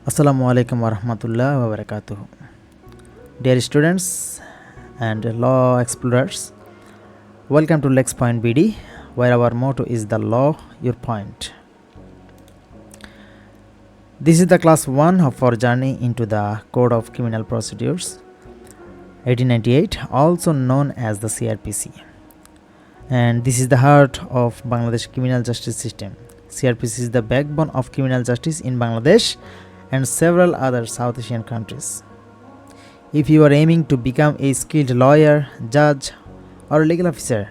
Assalamu alaikum warahmatullahi wabarakatuh. Dear students and law explorers, welcome to Lex Point BD, where our motto is the law, your point. This is the class 1 of our journey into the Code of Criminal Procedures 1898, also known as the CrPC. And this is the heart of Bangladesh criminal justice system. CrPC is the backbone of criminal justice in Bangladesh and several other South Asian countries. If you are aiming to become a skilled lawyer, judge, or legal officer,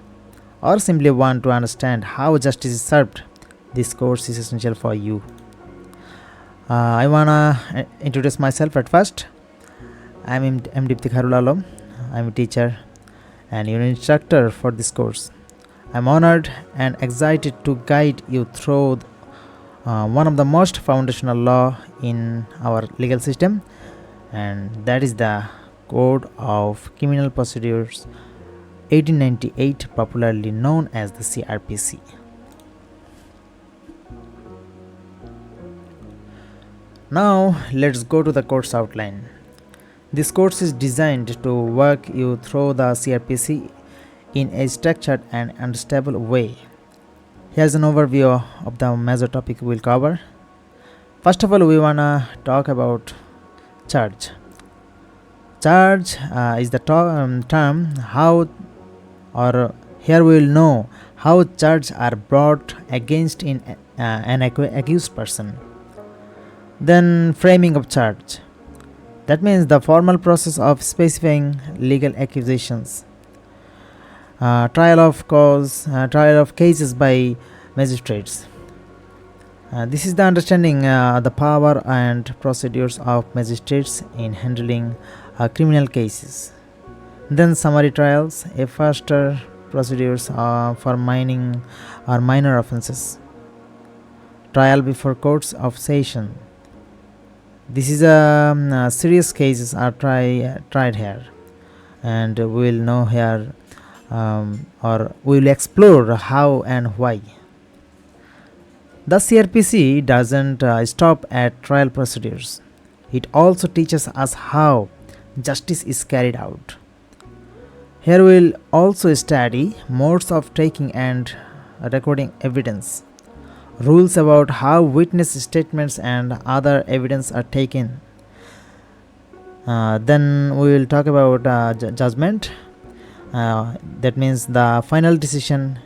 or simply want to understand how justice is served, this course is essential for you. I wanna introduce myself at first. I'm Dipti Kharul Alam. I'm a teacher and your instructor for this course. I'm honored and excited to guide you through one of the most foundational law in our legal system, and that is the Code of Criminal Procedures 1898, popularly known as the CrPC. Now let's go to the course outline. This course is designed to walk you through the CrPC in a structured and understandable way. Here's an overview of the major topic we'll cover. First of all, we wanna talk about charge. Charge is the term how, or here we will know how charges are brought against an accused person. Then framing of charge. That means the formal process of specifying legal accusations. Trial of cases by magistrates. This is the understanding the power and procedures of magistrates in handling criminal cases. Then summary trials, a faster procedures for minor offences. Trial before courts of session. This is serious cases are tried here, and we will know here. Or we will explore how and why. The CrPC doesn't stop at trial procedures. It also teaches us how justice is carried out. Here we will also study modes of taking and recording evidence, rules about how witness statements and other evidence are taken. Then we will talk about judgment. That means the final decision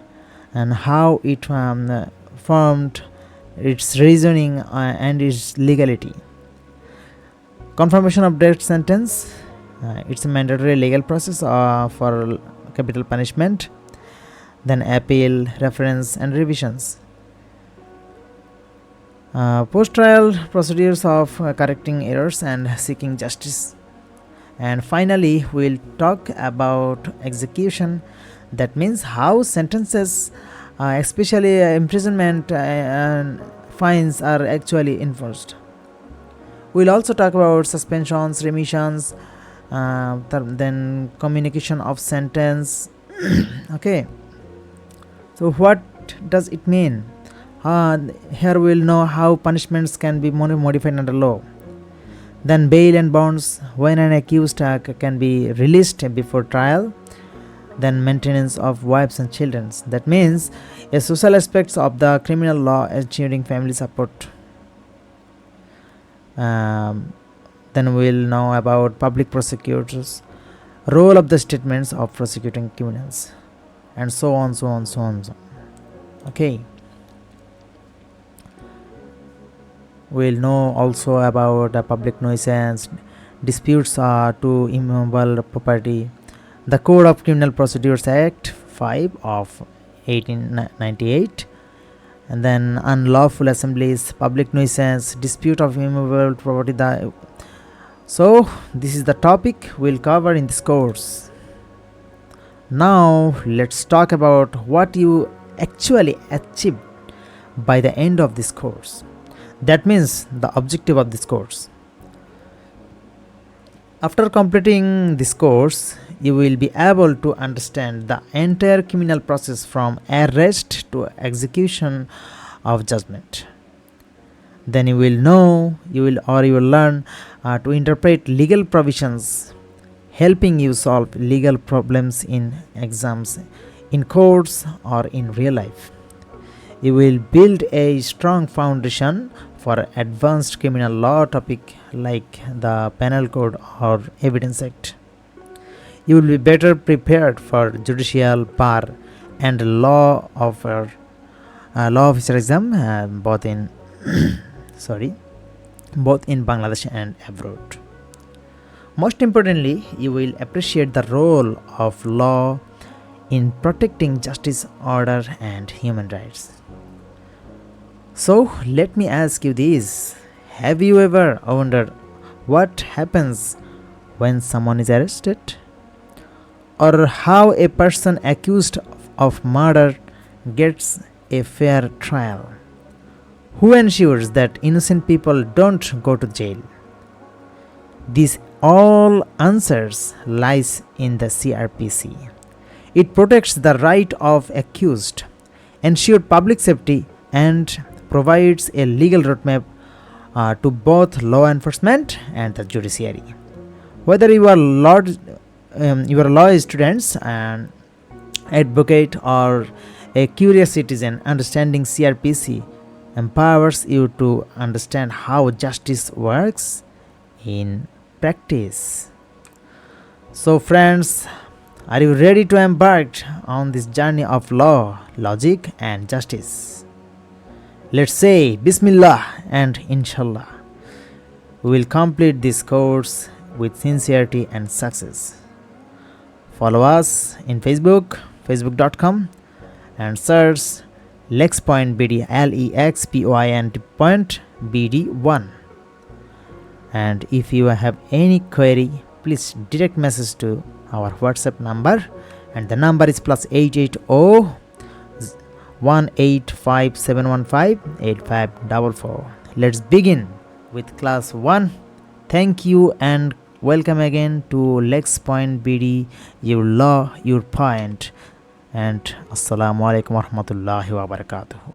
and how it formed its reasoning and its legality. Confirmation of death sentence. It's a mandatory legal process for capital punishment. Then appeal, reference, and revisions. Post-trial procedures of correcting errors and seeking justice. And finally, we'll talk about execution. That means how sentences, especially imprisonment and fines, are actually enforced. We'll also talk about suspensions, remissions, then communication of sentence. Okay. So what does it mean? Here we'll know how punishments can be modified under law. Then bail and bonds, when an accused can be released before trial. Then maintenance of wives and children. That means a social aspects of the criminal law ensuring family support. Then we'll know about public prosecutors, role of the statements of prosecuting criminals, and so on. Okay. We'll know also about public nuisance, disputes to immovable property, the Code of Criminal Procedures Act 5 of 1898, and then unlawful assemblies, public nuisance, dispute of immovable property. So this is the topic we'll cover in this course. Now let's talk about what you actually achieved by the end of this course. That means the objective of this course. After completing this course, you will be able to understand the entire criminal process from arrest to execution of judgment. Then you will know, you will learn to interpret legal provisions, helping you solve legal problems in exams, in courts, or in real life. You will build a strong foundation for advanced criminal law topic like the Penal Code or Evidence Act. You will be better prepared for judicial, bar, and law officer exam, both in both in Bangladesh and abroad. Most importantly, you will appreciate the role of law in protecting justice, order, and human rights. So, let me ask you this: have you ever wondered what happens when someone is arrested? Or how a person accused of murder gets a fair trial? Who ensures that innocent people don't go to jail? These all answers lies in the CrPC. It protects the right of accused, ensures public safety, and provides a legal roadmap to both law enforcement and the judiciary. Whether you are law students, an advocate, or a curious citizen, understanding CrPC empowers you to understand how justice works in practice. So, friends, are you ready to embark on this journey of law, logic, and justice? Let's say Bismillah and Inshallah. We will complete this course with sincerity and success. Follow us in facebook.com, and search LexPointBD, LEXPOINT.BD1. And if you have any query, please direct message to our WhatsApp number, and the number is +880 18571585544. Let's begin with class 1. Thank you and welcome again to LexPointBD, your law, your point. And Assalamu alaikum warahmatullahi wabarakatuh.